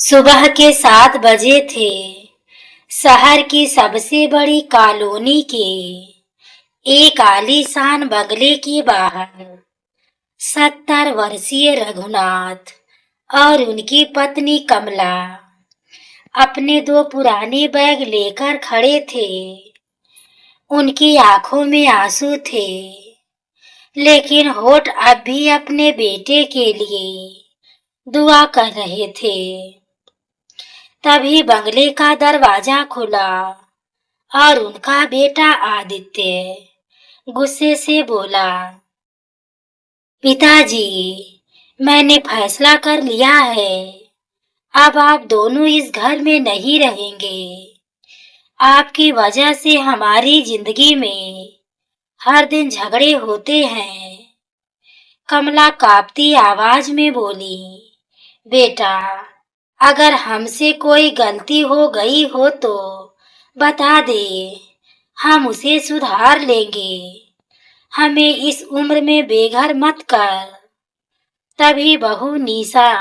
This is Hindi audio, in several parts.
सुबह के 7 बजे थे। शहर की सबसे बड़ी कॉलोनी के एक आलीशान बंगले के बाहर 70 वर्षीय रघुनाथ और उनकी पत्नी कमला अपने 2 पुराने बैग लेकर खड़े थे। उनकी आंखों में आंसू थे, लेकिन होठ अब भी अपने बेटे के लिए दुआ कर रहे थे। तभी बंगले का दरवाजा खुला और उनका बेटा आदित्य गुस्से से बोला, पिताजी, मैंने फैसला कर लिया है। अब आप दोनों इस घर में नहीं रहेंगे। आपकी वजह से हमारी जिंदगी में हर दिन झगड़े होते हैं। कमला कांपती आवाज में बोली, बेटा, अगर हमसे कोई गलती हो गई हो तो बता दे, हम उसे सुधार लेंगे। हमें इस उम्र में बेघर मत कर। तभी बहू निशा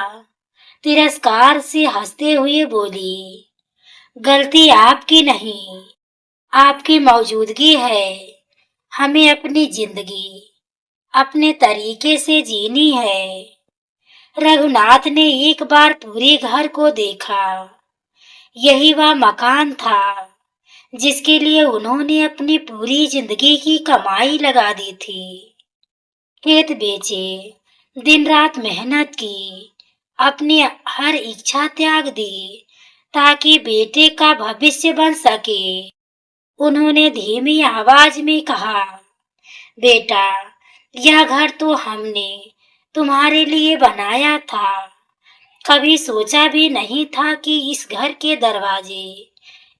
तिरस्कार से हंसते हुए बोली, गलती आपकी नहीं, आपकी मौजूदगी है। हमें अपनी जिंदगी अपने तरीके से जीनी है। रघुनाथ ने एक बार पूरे घर को देखा। यही वह मकान था जिसके लिए उन्होंने अपनी पूरी जिंदगी की कमाई लगा दी थी। खेत बेचे, दिन रात मेहनत की, अपनी हर इच्छा त्याग दी ताकि बेटे का भविष्य बन सके। उन्होंने धीमी आवाज में कहा, बेटा, यह घर तो हमने तुम्हारे लिए बनाया था। कभी सोचा भी नहीं था कि इस घर के दरवाजे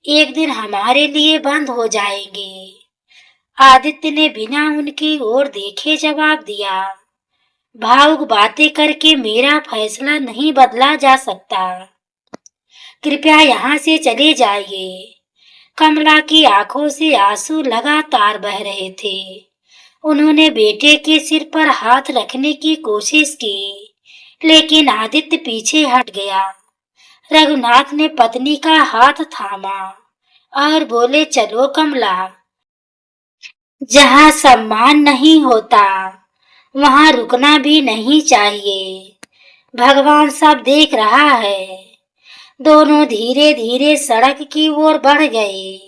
एक दिन हमारे लिए बंद हो जाएंगे। आदित्य ने बिना उनकी ओर देखे जवाब दिया, भावुक बातें करके मेरा फैसला नहीं बदला जा सकता। कृपया यहाँ से चले जाइए। कमला की आंखों से आंसू लगातार बह रहे थे। उन्होंने बेटे के सिर पर हाथ रखने की कोशिश की, लेकिन आदित्य पीछे हट गया। रघुनाथ ने पत्नी का हाथ थामा और बोले, चलो कमला, जहाँ सम्मान नहीं होता वहाँ रुकना भी नहीं चाहिए। भगवान सब देख रहा है। दोनों धीरे धीरे सड़क की ओर बढ़ गए।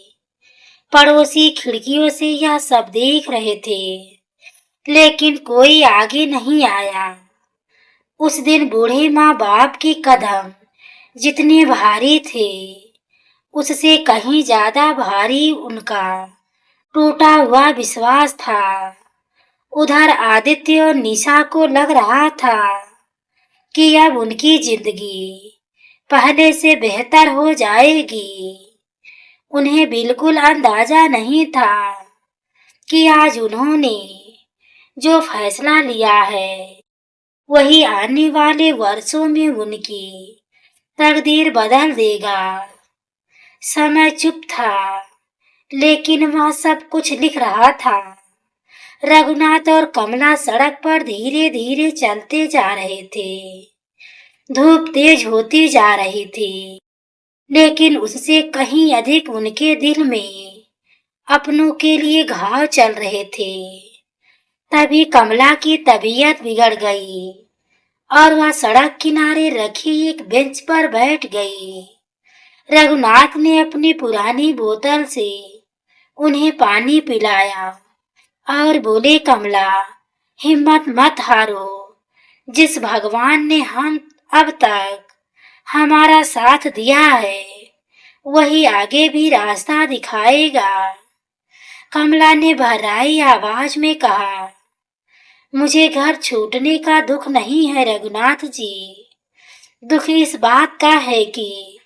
पड़ोसी खिड़कियों से यह सब देख रहे थे, लेकिन कोई आगे नहीं आया। उस दिन बूढ़े माँ बाप के कदम जितने भारी थे, उससे कहीं ज्यादा भारी उनका टूटा हुआ विश्वास था। उधर आदित्य और निशा को लग रहा था कि अब उनकी जिंदगी पहले से बेहतर हो जाएगी। उन्हें बिल्कुल अंदाजा नहीं था कि आज उन्होंने जो फैसला लिया है वही आने वाले वर्षों में उनकी तकदीर बदल देगा। समय चुप था, लेकिन वह सब कुछ लिख रहा था। रघुनाथ और कमला सड़क पर धीरे धीरे चलते जा रहे थे। धूप तेज होती जा रही थी, लेकिन उससे कहीं अधिक उनके दिल में अपनों के लिए घाव चल रहे थे। तभी कमला की तबीयत बिगड़ गई और वह सड़क किनारे रखी एक बेंच पर बैठ गई। रघुनाथ ने अपनी पुरानी बोतल से उन्हें पानी पिलाया और बोले, कमला, हिम्मत मत हारो। जिस भगवान ने हम अब तक हमारा साथ दिया है वही आगे भी रास्ता दिखाएगा। कमला ने भर्राई आवाज में कहा, मुझे घर छूटने का दुख नहीं है रघुनाथ जी। दुख इस बात का है कि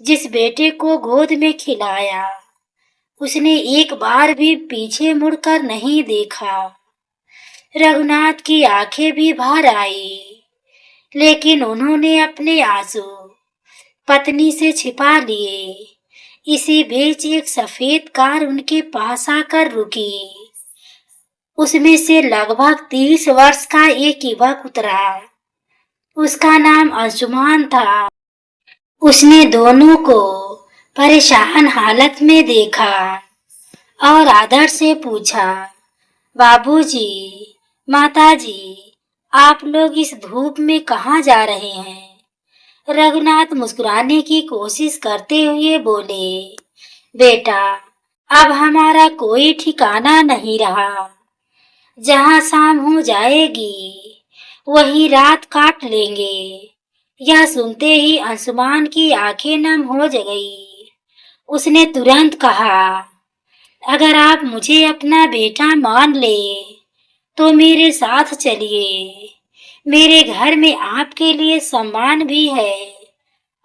जिस बेटे को गोद में खिलाया उसने एक बार भी पीछे मुड़कर नहीं देखा। रघुनाथ की आंखें भी भर आई, लेकिन उन्होंने अपने आंसू पत्नी से छिपा लिए। इसी बीच एक सफेद कार उनके पास आकर रुकी। उसमें से लगभग 30 वर्ष का एक युवक उतरा। उसका नाम अंशुमान था। उसने दोनों को परेशान हालत में देखा और आदर से पूछा, बाबूजी, माताजी, आप लोग इस धूप में कहाँ जा रहे हैं? रघुनाथ मुस्कुराने की कोशिश करते हुए बोले, बेटा, अब हमारा कोई ठिकाना नहीं रहा। जहाँ शाम हो जाएगी वहीं रात काट लेंगे। यह सुनते ही अंशुमान की आंखें नम हो गई। उसने तुरंत कहा, अगर आप मुझे अपना बेटा मान ले तो मेरे साथ चलिए। मेरे घर में आपके लिए सम्मान भी है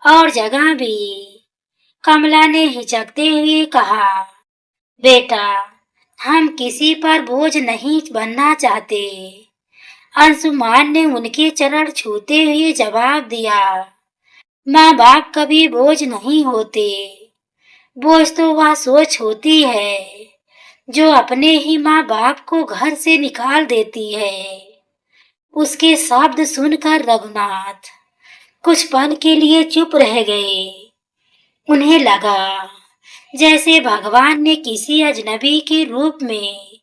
और जगह भी। कमला ने हिचकते हुए कहा, बेटा, हम किसी पर बोझ नहीं बनना चाहते। अंशुमान ने उनके चरण छूते हुए जवाब दिया, माँ बाप कभी बोझ नहीं होते। बोझ तो वह सोच होती है जो अपने ही माँ बाप को घर से निकाल देती है। उसके शब्द सुनकर रघुनाथ कुछ पल के लिए चुप रह गए। उन्हें लगा जैसे भगवान ने किसी अजनबी के रूप में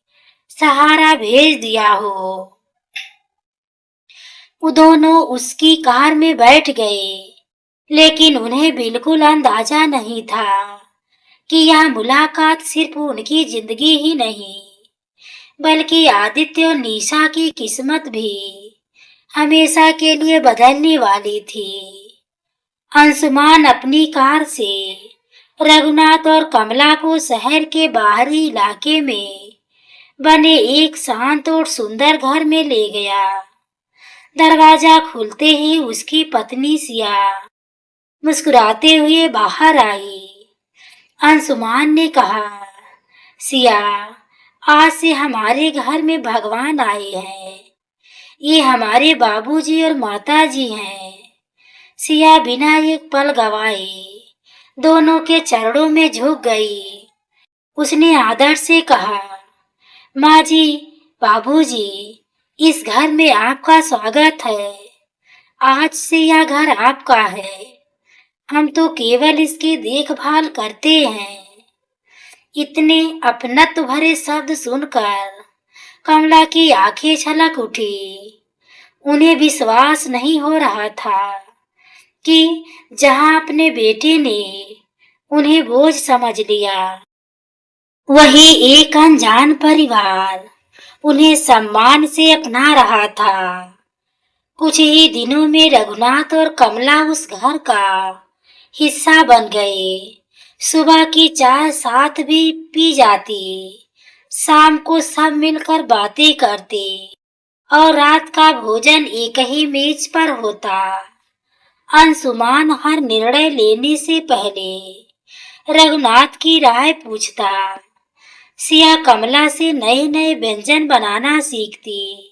सहारा भेज दिया हो। वो दोनों उसकी कार में बैठ गए, लेकिन उन्हें बिल्कुल अंदाजा नहीं था कि यह मुलाकात सिर्फ उनकी जिंदगी ही नहीं, बल्कि आदित्य और निशा की किस्मत भी हमेशा के लिए बदलने वाली थी। अंशुमान अपनी कार से रघुनाथ और कमला को शहर के बाहरी इलाके में बने एक शांत और सुंदर घर में ले गया। दरवाजा खुलते ही उसकी पत्नी सिया मुस्कुराते हुए बाहर आई। अंशुमान ने कहा, सिया, आज से हमारे घर में भगवान आए हैं। ये हमारे बाबूजी और माताजी हैं। सिया बिना एक पल गवाए दोनों के चरणों में झुक गई। उसने आदर से कहा, माँ जी, बाबूजी, इस घर में आपका स्वागत है। आज से यह घर आपका है। हम तो केवल इसकी देखभाल करते हैं। इतने अपनत्व भरे शब्द सुनकर कमला की आंखें छलक उठी। उन्हें विश्वास नहीं हो रहा था कि जहां अपने बेटे ने उन्हें बोझ समझ लिया, वही एक अनजान परिवार उन्हें सम्मान से अपना रहा था। कुछ ही दिनों में रघुनाथ और कमला उस घर का हिस्सा बन गए। सुबह की चाय साथ भी पी जाती, शाम को सब मिलकर बातें करते और रात का भोजन एक ही मेज पर होता। अंशुमान हर निर्णय लेने से पहले रघुनाथ की राय पूछता। सिया कमला से नए नए व्यंजन बनाना सीखती।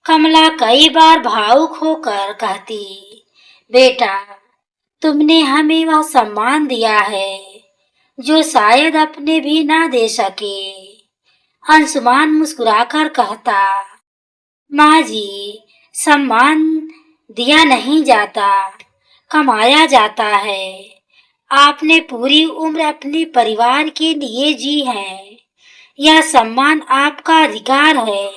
कमला कई बार भावुक होकर कहती, बेटा, तुमने हमें वह सम्मान दिया है जो शायद अपने भी ना दे सके। अंशुमान मुस्कुराकर कहता, माँ जी, सम्मान दिया नहीं जाता, कमाया जाता है। आपने पूरी उम्र अपने परिवार के लिए जी है। यह सम्मान आपका अधिकार है।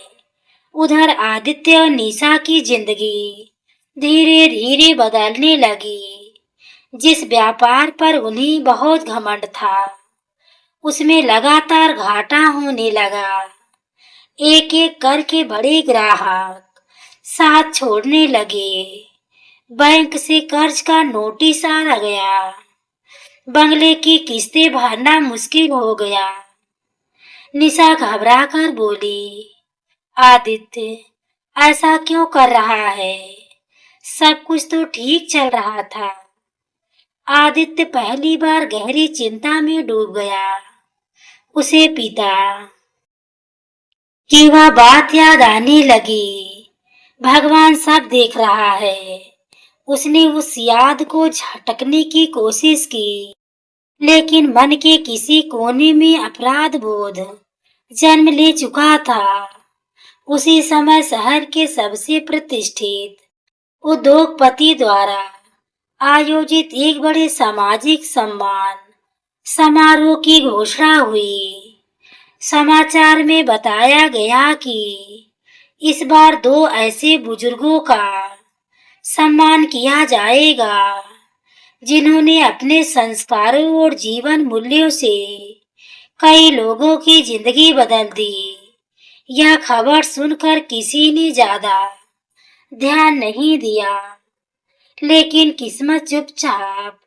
उधर आदित्य और निशा की जिंदगी धीरे धीरे बदलने लगी। जिस व्यापार पर उन्हें बहुत घमंड था, उसमें लगातार घाटा होने लगा। एक एक करके बड़े ग्राहक साथ छोड़ने लगे। बैंक से कर्ज का नोटिस आ गया। बंगले की किस्तें भरना मुश्किल हो गया। निशा घबराकर बोली, आदित्य, ऐसा क्यों कर रहा है? सब कुछ तो ठीक चल रहा था। आदित्य पहली बार गहरी चिंता में डूब गया। उसे पिता की वह बात याद आने लगी। भगवान सब देख रहा है। उसने उस याद को झटकने की कोशिश की, लेकिन मन के किसी कोने में अपराध बोध जन्म ले चुका था। उसी समय शहर के सबसे प्रतिष्ठित उद्योगपति द्वारा आयोजित एक बड़े सामाजिक सम्मान समारोह की घोषणा हुई। समाचार में बताया गया कि इस बार दो ऐसे बुजुर्गों का सम्मान किया जाएगा जिन्होंने अपने संस्कारों और जीवन मूल्यों से कई लोगों की जिंदगी बदल दी। यह खबर सुनकर किसी ने ज्यादा ध्यान नहीं दिया, लेकिन किस्मत चुपचाप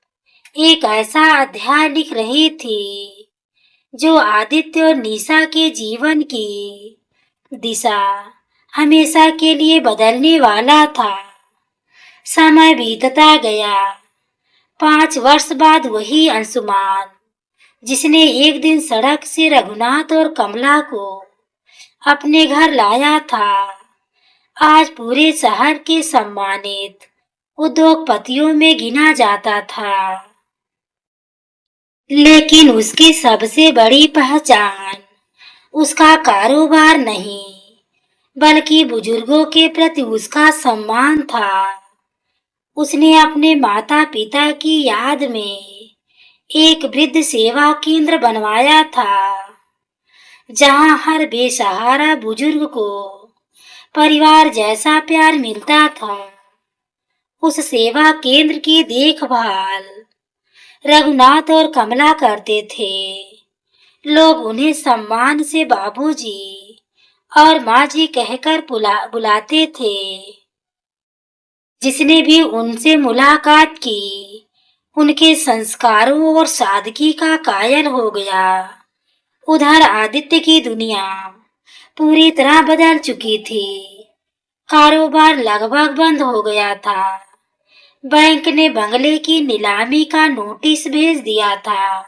एक ऐसा अध्याय लिख रही थी जो आदित्य और निशा के जीवन की दिशा हमेशा के लिए बदलने वाला था। समय बीतता गया। 5 वर्ष बाद वही अंशुमान जिसने एक दिन सड़क से रघुनाथ और कमला को अपने घर लाया था, आज पूरे शहर के सम्मानित उद्योगपतियों में गिना जाता था। लेकिन उसकी सबसे बड़ी पहचान उसका कारोबार नहीं, बल्कि बुजुर्गों के प्रति उसका सम्मान था। उसने अपने माता पिता की याद में एक वृद्ध सेवा केंद्र बनवाया था, जहां हर बेसहारा बुजुर्ग को परिवार जैसा प्यार मिलता था। उस सेवा केंद्र की देखभाल रघुनाथ और कमला करते थे। लोग उन्हें सम्मान से बाबूजी और माँ जी कहकर बुलाते थे। जिसने भी उनसे मुलाकात की, उनके संस्कारों और सादगी का कायल हो गया। उधर आदित्य की दुनिया पूरी तरह बदल चुकी थी। कारोबार लगभग बंद हो गया था। बैंक ने बंगले की नीलामी का नोटिस भेज दिया था।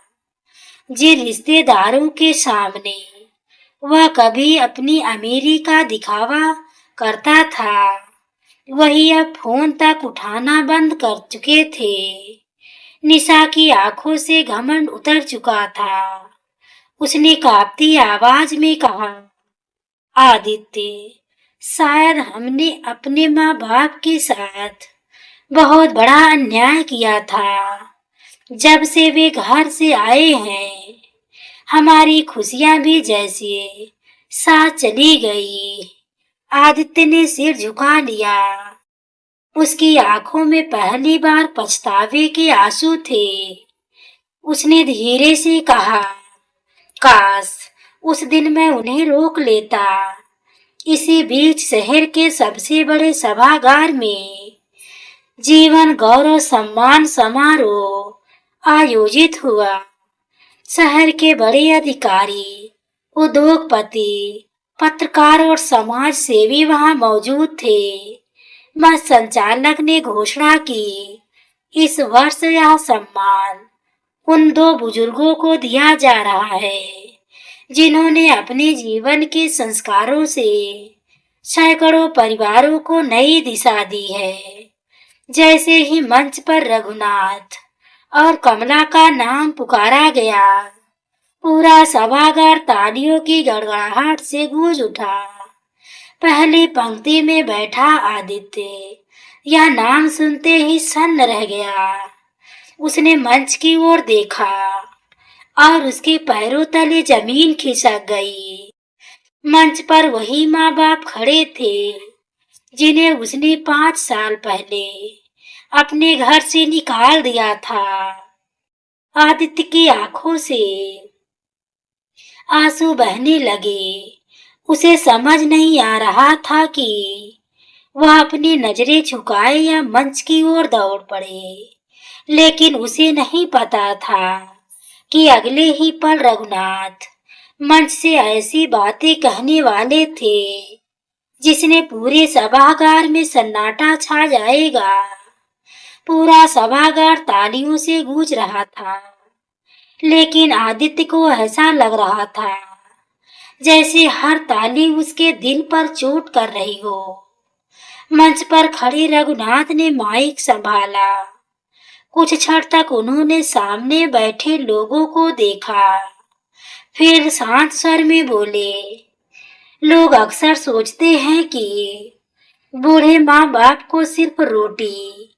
जिन रिश्तेदारों के सामने वह कभी अपनी अमीरी का दिखावा करता था, वही अब फोन तक उठाना बंद कर चुके थे। निशा की आंखों से घमंड उतर चुका था। उसने कांपती आवाज में कहा, आदित्य, शायद हमने अपने माँ बाप के साथ बहुत बड़ा अन्याय किया था। जब से वे घर से आए हैं, हमारी खुशियां भी जैसे साथ चली गई। आदित्य ने सिर झुका लिया। उसकी आंखों में पहली बार पछतावे के आंसू थे। उसने धीरे से कहा, काश उस दिन मैं उन्हें रोक लेता। इसी बीच शहर के सबसे बड़े सभागार में जीवन गौरव सम्मान समारोह आयोजित हुआ। शहर के बड़े अधिकारी, उद्योगपति, पत्रकार और समाज सेवी वहां मौजूद थे। मंच संचालक ने घोषणा की, इस वर्ष यह सम्मान उन दो बुजुर्गों को दिया जा रहा है जिन्होंने अपने जीवन के संस्कारों से सैकड़ों परिवारों को नई दिशा दी है। जैसे ही मंच पर रघुनाथ और कमला का नाम पुकारा गया, पूरा सभागार तालियों की गड़गड़ाहट से गूंज उठा। पहली पंक्ति में बैठा आदित्य यह नाम सुनते ही सन्न रह गया। उसने मंच की ओर देखा और उसके पैरों तले जमीन खिसक गई। मंच पर वही माँ बाप खड़े थे जिन्हें उसने 5 साल पहले अपने घर से निकाल दिया था। आदित्य की आंखों से आंसू बहने लगे। उसे समझ नहीं आ रहा था कि वह अपनी नजरें झुकाए या मंच की ओर दौड़ पड़े, लेकिन उसे नहीं पता था कि अगले ही पल रघुनाथ मंच से ऐसी बातें कहने वाले थे जिसने पूरे सभागार में सन्नाटा छा जाएगा। पूरा सभागार तालियों से गूंज रहा था, लेकिन आदित्य को ऐसा लग रहा था जैसे हर ताली उसके दिल पर चोट कर रही हो। मंच पर खड़े रघुनाथ ने माइक संभाला। कुछ क्षण तक उन्होंने सामने बैठे लोगों को देखा, फिर शांत स्वर में बोले, लोग अक्सर सोचते हैं कि बूढ़े माँ बाप को सिर्फ रोटी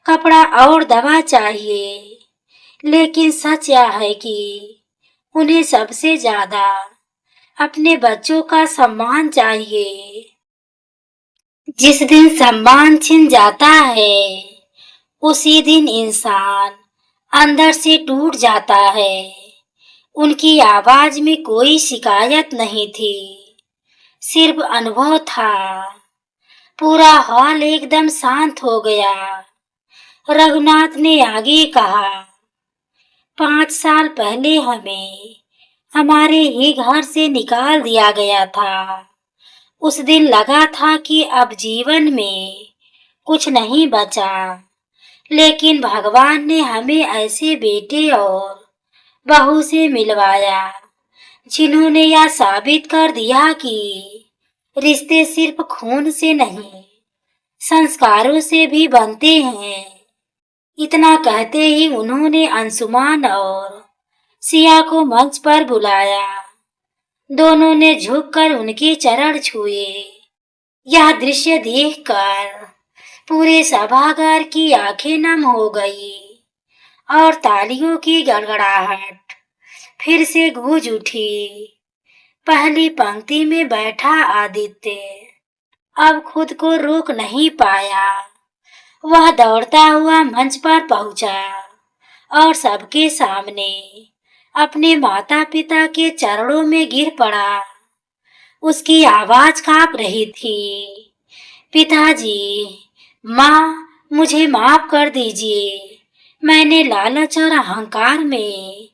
कपड़ा और दवा चाहिए, लेकिन सच यह है कि उन्हें सबसे ज्यादा अपने बच्चों का सम्मान चाहिए। जिस दिन सम्मान छिन जाता है, उसी दिन इंसान अंदर से टूट जाता है। उनकी आवाज में कोई शिकायत नहीं थी, सिर्फ अनुभव था। पूरा हॉल एकदम शांत हो गया। रघुनाथ ने आगे कहा, 5 साल पहले हमें हमारे ही घर से निकाल दिया गया था। उस दिन लगा था कि अब जीवन में कुछ नहीं बचा, लेकिन भगवान ने हमें ऐसे बेटे और बहू से मिलवाया जिन्होंने यह साबित कर दिया कि रिश्ते सिर्फ खून से नहीं, संस्कारों से भी बनते हैं। इतना कहते ही उन्होंने अंशुमान और सिया को मंच पर बुलाया। दोनों ने झुककर उनके चरण छुए। यह दृश्य देखकर पूरे सभागार की आंखें नम हो गई और तालियों की गड़गड़ाहट फिर से गूंज उठी। पहली पंक्ति में बैठा आदित्य अब खुद को रोक नहीं पाया। वह दौड़ता हुआ मंच पर पहुंचा और सबके सामने अपने माता पिता के चरणों में गिर पड़ा। उसकी आवाज कांप रही थी, पिताजी, माँ, मुझे माफ कर दीजिए। मैंने लालच और अहंकार में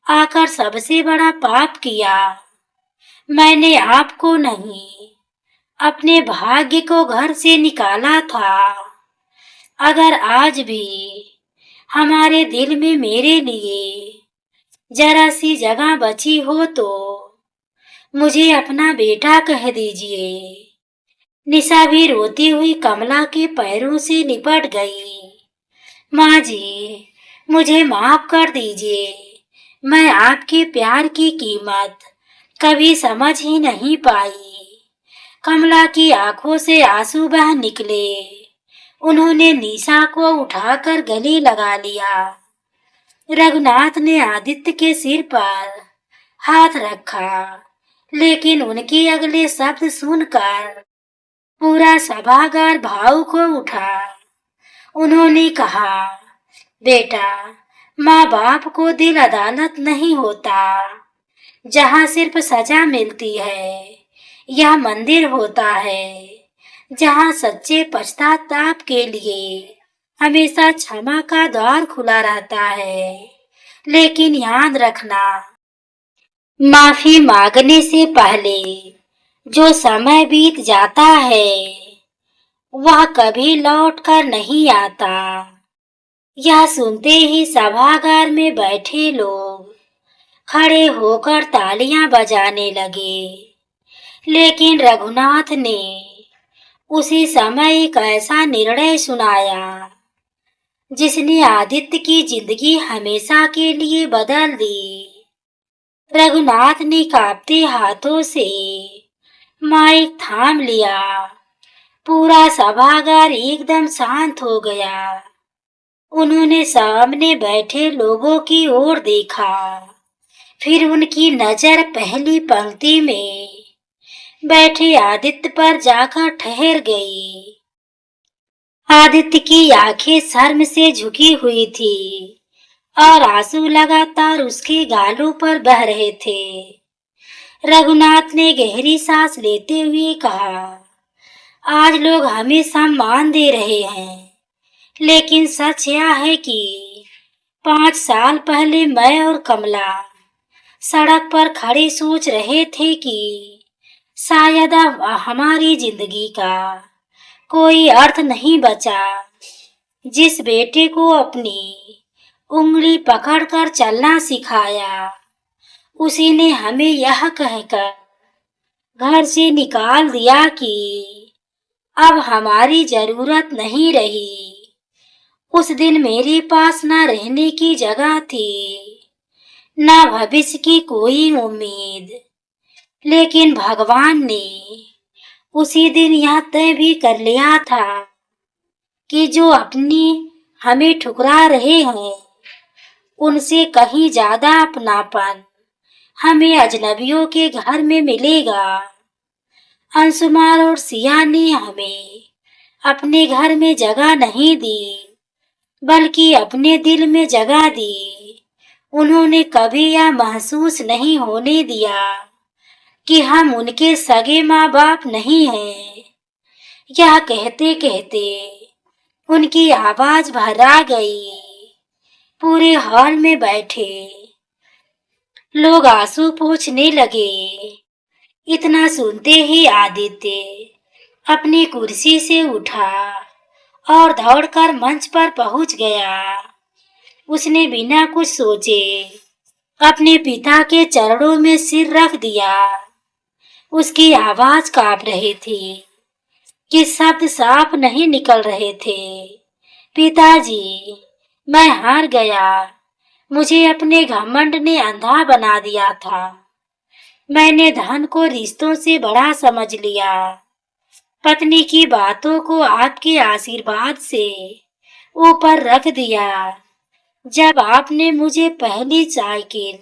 आकर सबसे बड़ा पाप किया। मैंने आपको नहीं, अपने भाग्य को घर से निकाला था। अगर आज भी हमारे दिल में मेरे लिए जरा सी जगह बची हो तो मुझे अपना बेटा कह दीजिए। निशा भी रोती हुई कमला के पैरों से लिपट गई। माँ जी, मुझे माफ कर दीजिए। मैं आपके प्यार की कीमत कभी समझ ही नहीं पाई। कमला की आंखों से आंसू बह निकले। उन्होंने निशा को उठाकर गले लगा लिया। रघुनाथ ने आदित्य के सिर पर हाथ रखा, लेकिन उनके अगले शब्द सुनकर पूरा सभागार भावुक हो उठा। उन्होंने कहा, बेटा, माँ बाप को दिल अदालत नहीं होता जहाँ सिर्फ सजा मिलती है। यह मंदिर होता है जहाँ सच्चे पश्चाताप के लिए हमेशा क्षमा का द्वार खुला रहता है। लेकिन याद रखना, माफी मांगने से पहले जो समय बीत जाता है वह कभी लौट कर नहीं आता। यह सुनते ही सभागार में बैठे लोग खड़े होकर तालियां बजाने लगे। लेकिन रघुनाथ ने उसी समय एक ऐसा निर्णय सुनाया जिसने आदित्य की जिंदगी हमेशा के लिए बदल दी। रघुनाथ ने कांपते हाथों से माइक थाम लिया। पूरा सभागार एकदम शांत हो गया। उन्होंने सामने बैठे लोगों की ओर देखा, फिर उनकी नजर पहली पंक्ति में बैठे आदित्य पर जाकर ठहर गई। आदित्य की आंखें शर्म से झुकी हुई थी और आंसू लगातार उसके गालों पर बह रहे थे। रघुनाथ ने गहरी सांस लेते हुए कहा, आज लोग हमें सम्मान दे रहे हैं, लेकिन सच यह है कि 5 साल पहले मैं और कमला सड़क पर खड़े सोच रहे थे कि शायद अब हमारी जिंदगी का कोई अर्थ नहीं बचा। जिस बेटे को अपनी उंगली पकड़कर चलना सिखाया, उसी ने हमें यह कहकर घर से निकाल दिया कि अब हमारी जरूरत नहीं रही। उस दिन मेरे पास न रहने की जगह थी, न भविष्य की कोई उम्मीद, लेकिन भगवान ने उसी दिन यह तय भी कर लिया था कि जो अपनी हमें ठुकरा रहे हैं, उनसे कहीं ज्यादा अपनापन हमें अजनबियों के घर में मिलेगा। अंशुमान और सिया ने हमें अपने घर में जगह नहीं दी, बल्कि अपने दिल में जगह दी। उन्होंने कभी यह महसूस नहीं होने दिया कि हम उनके सगे माँ बाप नहीं हैं। यह कहते कहते उनकी आवाज भर्रा गई। पूरे हॉल में बैठे लोग आंसू पोंछने लगे। इतना सुनते ही आदित्य अपनी कुर्सी से उठा और दौड़कर मंच पर पहुंच गया। उसने बिना कुछ सोचे अपने पिता के चरणों में सिर रख दिया। उसकी आवाज कांप रही थी कि शब्द साफ नहीं निकल रहे थे। पिताजी, मैं हार गया। मुझे अपने घमंड ने अंधा बना दिया था। मैंने धन को रिश्तों से बड़ा समझ लिया। पत्नी की बातों को आपके आशीर्वाद से ऊपर रख दिया। जब आपने मुझे पहली साइकिल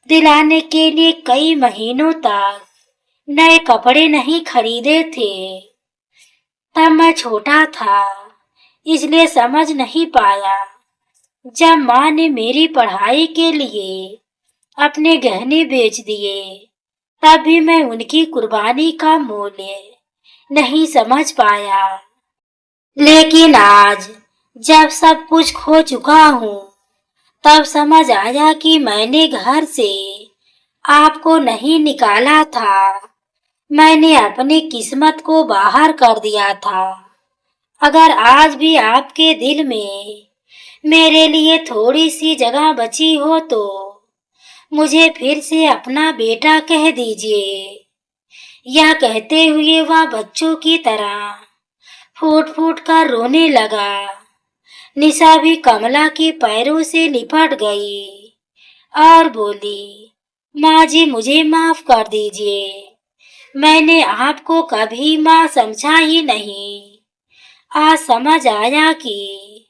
दिलाने के लिए कई महीनों तक नए कपड़े नहीं खरीदे थे, तब मैं छोटा था, इसलिए समझ नहीं पाया। जब माँ ने मेरी पढ़ाई के लिए अपने गहने बेच दिए, तब भी मैं उनकी कुर्बानी का मूल्य नहीं समझ पाया। लेकिन आज जब सब कुछ खो चुका हूँ, तब समझ आया कि मैंने घर से आपको नहीं निकाला था, मैंने अपनी किस्मत को बाहर कर दिया था। अगर आज भी आपके दिल में मेरे लिए थोड़ी सी जगह बची हो तो मुझे फिर से अपना बेटा कह दीजिए। यह कहते हुए वह बच्चों की तरह फूट फूट कर रोने लगा। निशा भी कमला के पैरों से लिपट गई और बोली, माँ जी, मुझे माफ कर दीजिए। मैंने आपको कभी माँ समझा ही नहीं। आज समझ आया कि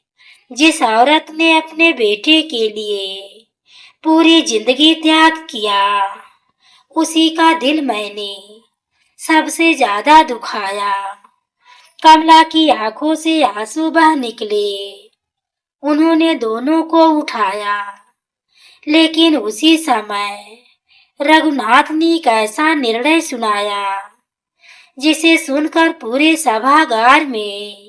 जिस औरत ने अपने बेटे के लिए पूरी जिंदगी त्याग किया, उसी का दिल मैंने सबसे ज्यादा दुखाया। कमला की आंखों से आंसू बह निकले। उन्होंने दोनों को उठाया, लेकिन उसी समय रघुनाथ ने एक ऐसा निर्णय सुनाया जिसे सुनकर पूरे सभागार में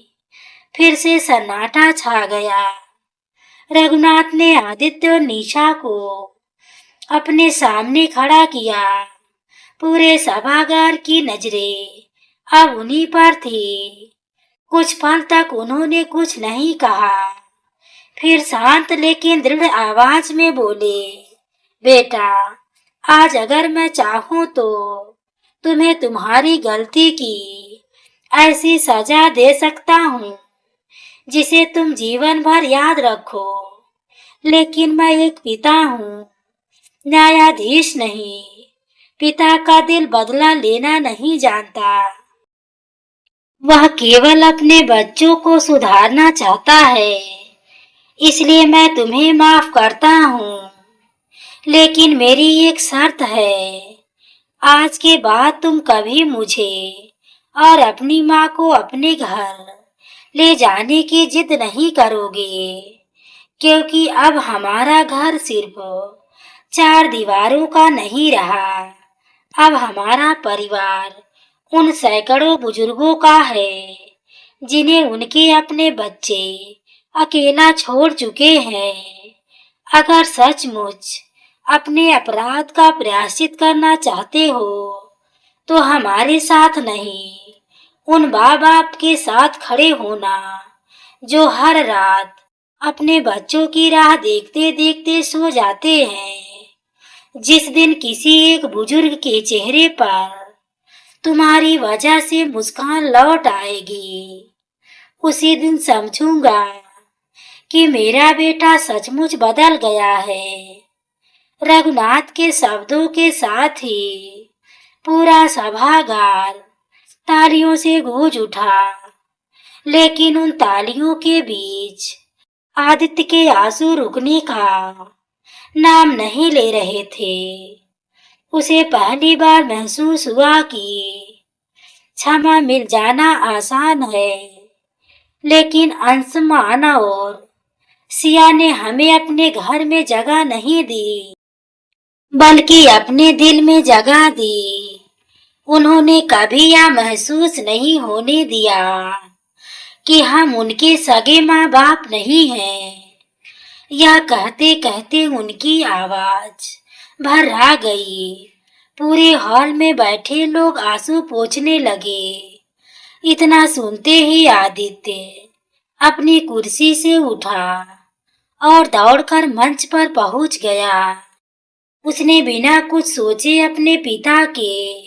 फिर से सन्नाटा छा गया। रघुनाथ ने आदित्य और निशा को अपने सामने खड़ा किया। पूरे सभागार की नजरें अब उन्हीं पर थी। कुछ पल तक उन्होंने कुछ नहीं कहा, फिर शांत लेकिन दृढ़ आवाज में बोले, बेटा, आज अगर मैं चाहूं तो तुम्हें तुम्हारी गलती की ऐसी सजा दे सकता हूँ जिसे तुम जीवन भर याद रखो। लेकिन मैं एक पिता हूँ, न्यायाधीश नहीं। पिता का दिल बदला लेना नहीं जानता। वह केवल अपने बच्चों को सुधारना चाहता है। इसलिए मैं तुम्हें माफ करता हूँ, लेकिन मेरी एक शर्त है। आज के बाद तुम कभी मुझे और अपनी माँ को अपने घर ले जाने की जिद नहीं करोगे, क्योंकि अब हमारा घर सिर्फ 4 दीवारों का नहीं रहा। अब हमारा परिवार उन सैकड़ों बुजुर्गों का है जिन्हें उनके अपने बच्चे अकेला छोड़ चुके हैं। अगर सचमुच अपने अपराध का प्रायश्चित करना चाहते हो तो हमारे साथ नहीं, उन माँ बाप के साथ खड़े होना जो हर रात अपने बच्चों की राह देखते देखते सो जाते हैं। जिस दिन किसी एक बुजुर्ग के चेहरे पर तुम्हारी वजह से मुस्कान लौट आएगी, उसी दिन समझूंगा कि मेरा बेटा सचमुच बदल गया है। रघुनाथ के शब्दों के साथ ही पूरा सभागार तालियों से गूंज उठा, लेकिन उन तालियों के बीच आदित्य के आंसू रुकने का नाम नहीं ले रहे थे। उसे पहली बार महसूस हुआ कि क्षमा मिल जाना आसान है, लेकिन अंशुमान और सिया ने हमें अपने घर में जगह नहीं दी, बल्कि अपने दिल में जगह दी। उन्होंने कभी यह महसूस नहीं होने दिया कि हम उनके सगे माँ बाप नहीं हैं। यह कहते कहते उनकी आवाज भर आ गई। पूरे हॉल में बैठे लोग आंसू पोंछने लगे। इतना सुनते ही आदित्य अपनी कुर्सी से उठा और दौड़कर मंच पर पहुंच गया। उसने बिना कुछ सोचे अपने पिता के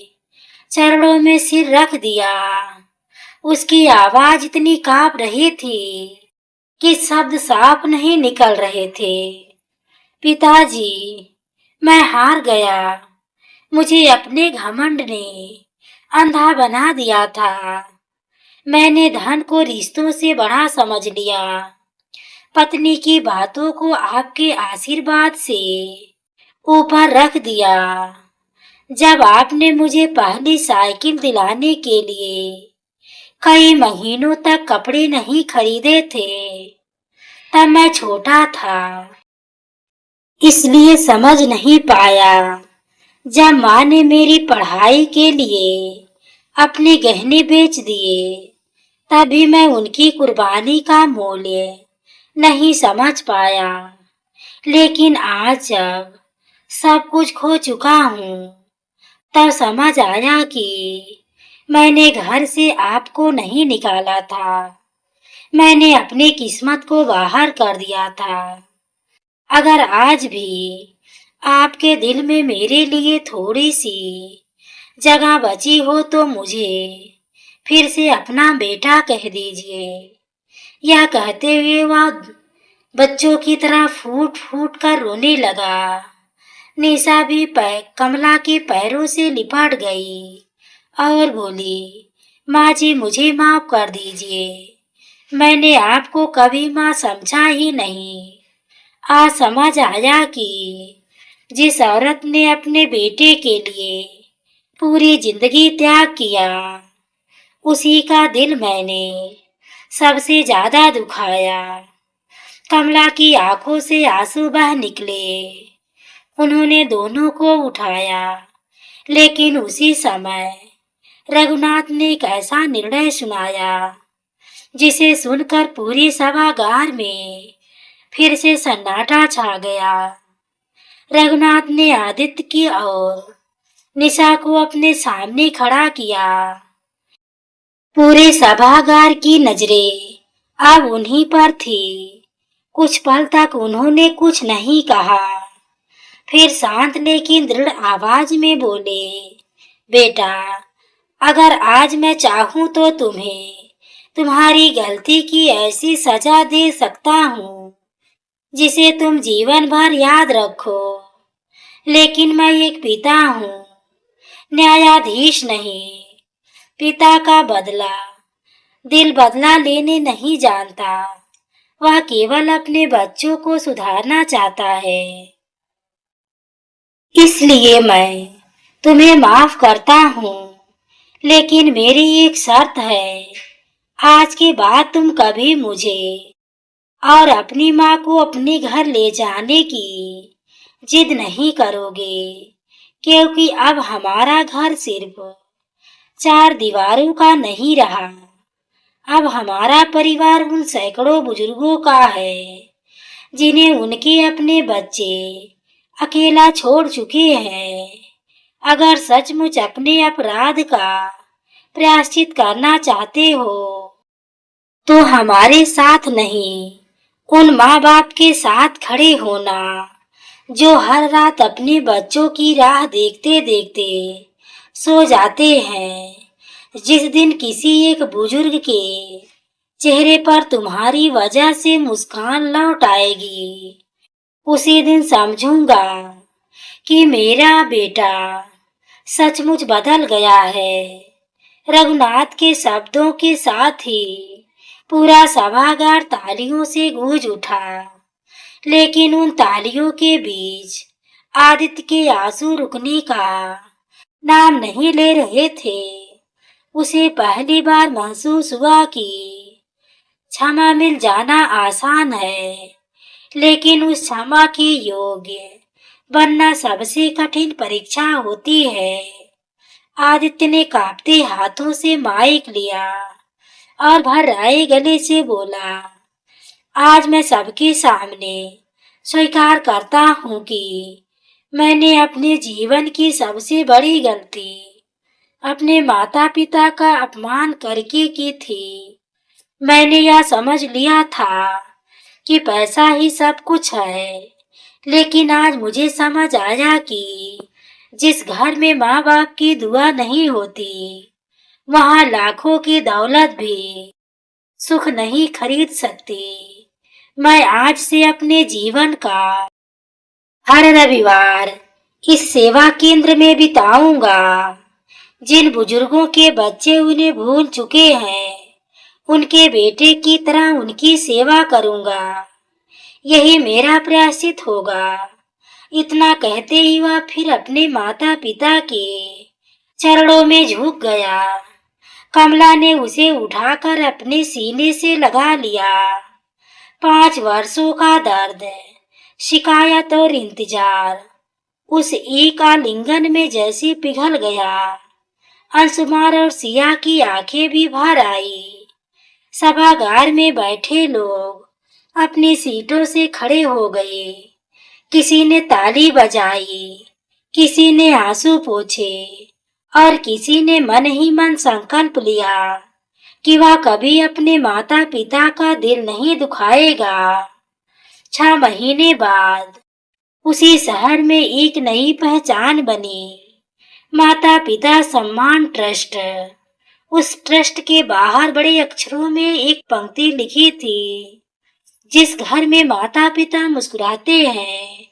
चरणों में सिर रख दिया। उसकी आवाज इतनी कांप रही थी कि शब्द साफ नहीं निकल रहे थे। पिताजी, मैं हार गया। मुझे अपने घमंड ने अंधा बना दिया था। मैंने धन को रिश्तों से बड़ा समझ लिया। पत्नी की बातों को आपके आशीर्वाद से ऊपर रख दिया। जब आपने मुझे पहली साइकिल दिलाने के लिए कई महीनों तक कपड़े नहीं खरीदे थे, तब मैं छोटा था, इसलिए समझ नहीं पाया। जब माँ ने मेरी पढ़ाई के लिए अपने गहने बेच दिए, तभी मैं उनकी कुर्बानी का मूल्य नहीं समझ पाया। लेकिन आज जब सब कुछ खो चुका हूँ, तब समझ आया कि मैंने घर से आपको नहीं निकाला था, मैंने अपनी किस्मत को बाहर कर दिया था। अगर आज भी आपके दिल में मेरे लिए थोड़ी सी जगह बची हो तो मुझे फिर से अपना बेटा कह दीजिए। यह कहते हुए वह बच्चों की तरह फूट फूट कर रोने लगा। निशा भी कमला के पैरों से लिपट गई और बोली, माँ जी, मुझे माफ कर दीजिए। मैंने आपको कभी माँ समझा ही नहीं। आज समझ आया कि जिस औरत ने अपने बेटे के लिए पूरी जिंदगी त्याग किया, उसी का दिल मैंने सबसे ज्यादा दुखाया। कमला की आंखों से आंसू बह निकले। उन्होंने दोनों को उठाया, लेकिन उसी समय रघुनाथ ने एक ऐसा निर्णय सुनाया जिसे सुनकर पूरी सभागार में फिर से सन्नाटा छा गया। रघुनाथ ने आदित्य की और निशा को अपने सामने खड़ा किया। पूरे सभागार की नजरें अब उन्हीं पर थी। कुछ पल तक उन्होंने कुछ नहीं कहा, फिर शांत लेकिन दृढ़ आवाज में बोले, बेटा, अगर आज मैं चाहूं तो तुम्हें तुम्हारी गलती की ऐसी सजा दे सकता हूँ जिसे तुम जीवन भर याद रखो। लेकिन मैं एक पिता हूँ, न्यायाधीश नहीं। पिता का बदला दिल बदला लेने नहीं जानता, वह केवल अपने बच्चों को सुधारना चाहता है। इसलिए मैं तुम्हें माफ करता हूँ, लेकिन मेरी एक शर्त है। आज के बाद तुम कभी मुझे और अपनी माँ को अपने घर ले जाने की जिद नहीं करोगे, क्योंकि अब हमारा घर सिर्फ 4 दीवारों का नहीं रहा। अब हमारा परिवार उन सैकड़ों बुजुर्गों का है जिन्हें उनके अपने बच्चे अकेला छोड़ चुके हैं। अगर सचमुच अपने अपराध का प्रायश्चित करना चाहते हो तो हमारे साथ नहीं, उन माँ बाप के साथ खड़े होना जो हर रात अपने बच्चों की राह देखते देखते सो जाते हैं। जिस दिन किसी एक बुजुर्ग के चेहरे पर तुम्हारी वजह से मुस्कान लौट आएगी, उसी दिन समझूंगा कि मेरा बेटा सचमुच बदल गया है। रघुनाथ के शब्दों के साथ ही पूरा सभागार तालियों से गूंज उठा, लेकिन उन तालियों के बीच आदित्य के आंसू रुकने का नाम नहीं ले रहे थे। उसे पहली बार महसूस हुआ कि क्षमा मिल जाना आसान है, लेकिन उस क्षमा के योग्य बनना सबसे कठिन परीक्षा होती है। आदित्य ने कांपते हाथों से माइक लिया और भर्राए गले से बोला, आज मैं सबके सामने स्वीकार करता हूँ कि मैंने अपने जीवन की सबसे बड़ी गलती अपने माता पिता का अपमान करके की थी। मैंने यह समझ लिया था कि पैसा ही सब कुछ है, लेकिन आज मुझे समझ आया कि जिस घर में माँ बाप की दुआ नहीं होती, वहाँ लाखों की दौलत भी सुख नहीं खरीद सकती। मैं आज से अपने जीवन का हर रविवार इस सेवा केंद्र में बिताऊंगा। जिन बुजुर्गों के बच्चे उन्हें भूल चुके हैं, उनके बेटे की तरह उनकी सेवा करूंगा। यही मेरा प्रायश्चित होगा। इतना कहते ही वह फिर अपने माता पिता के चरणों में झुक गया। कमला ने उसे उठाकर अपने सीने से लगा लिया। 5 वर्षों का दर्द, शिकायत और इंतजार उस एक आलिंगन में जैसे पिघल गया। अंशुमान और सिया की आंखें भी भर आई। सभागार में बैठे लोग अपनी सीटों से खड़े हो गए। किसी ने ताली बजाई, किसी ने आंसू पोंछे और किसी ने मन ही मन संकल्प लिया कि वह कभी अपने माता पिता का दिल नहीं दुखाएगा। 6 महीने बाद उसी शहर में एक नई पहचान बनी, माता पिता सम्मान ट्रस्ट। उस ट्रस्ट के बाहर बड़े अक्षरों में एक पंक्ति लिखी थी, जिस घर में माता पिता मुस्कुराते हैं,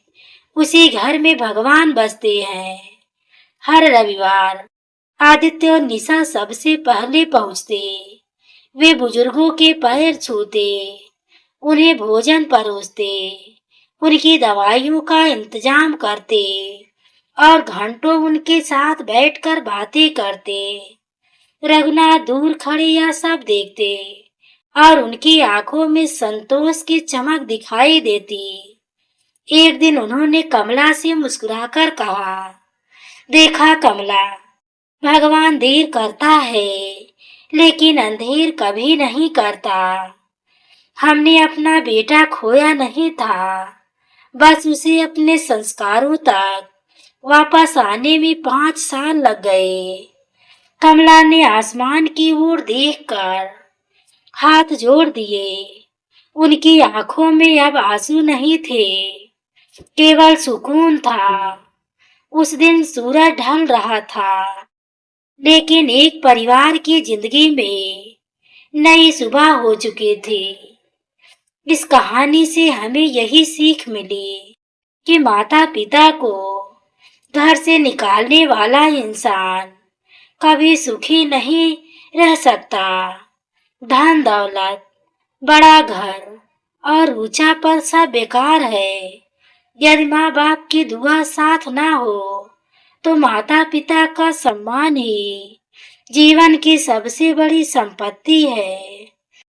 उसी घर में भगवान बसते हैं। हर रविवार आदित्य और निशा सबसे पहले पहुंचते। वे बुजुर्गों के पैर छूते, उन्हें भोजन परोसते, उनकी दवाइयों का इंतजाम करते और घंटों उनके साथ बैठकर बातें करते। रघुनाथ दूर खड़े यह सब देखते और उनकी आंखों में संतोष की चमक दिखाई देती। एक दिन उन्होंने कमला से मुस्कुराकर कहा, देखा कमला, भगवान देर करता है, लेकिन अंधेर कभी नहीं करता। हमने अपना बेटा खोया नहीं था, बस उसे अपने संस्कारों तक वापस आने में 5 साल लग गए। कमला ने आसमान की ओर देखकर हाथ जोड़ दिए। उनकी आंखों में अब आंसू नहीं थे, केवल सुकून था। उस दिन सूरज ढल रहा था, लेकिन एक परिवार की जिंदगी में नई सुबह हो चुकी थी। इस कहानी से हमें यही सीख मिली कि माता पिता को घर से निकालने वाला इंसान कभी सुखी नहीं रह सकता। धन दौलत, बड़ा घर और ऊंचा पद सब बेकार है। यदि माँ बाप की दुआ साथ ना हो तो माता पिता का सम्मान ही जीवन की सबसे बड़ी संपत्ति है।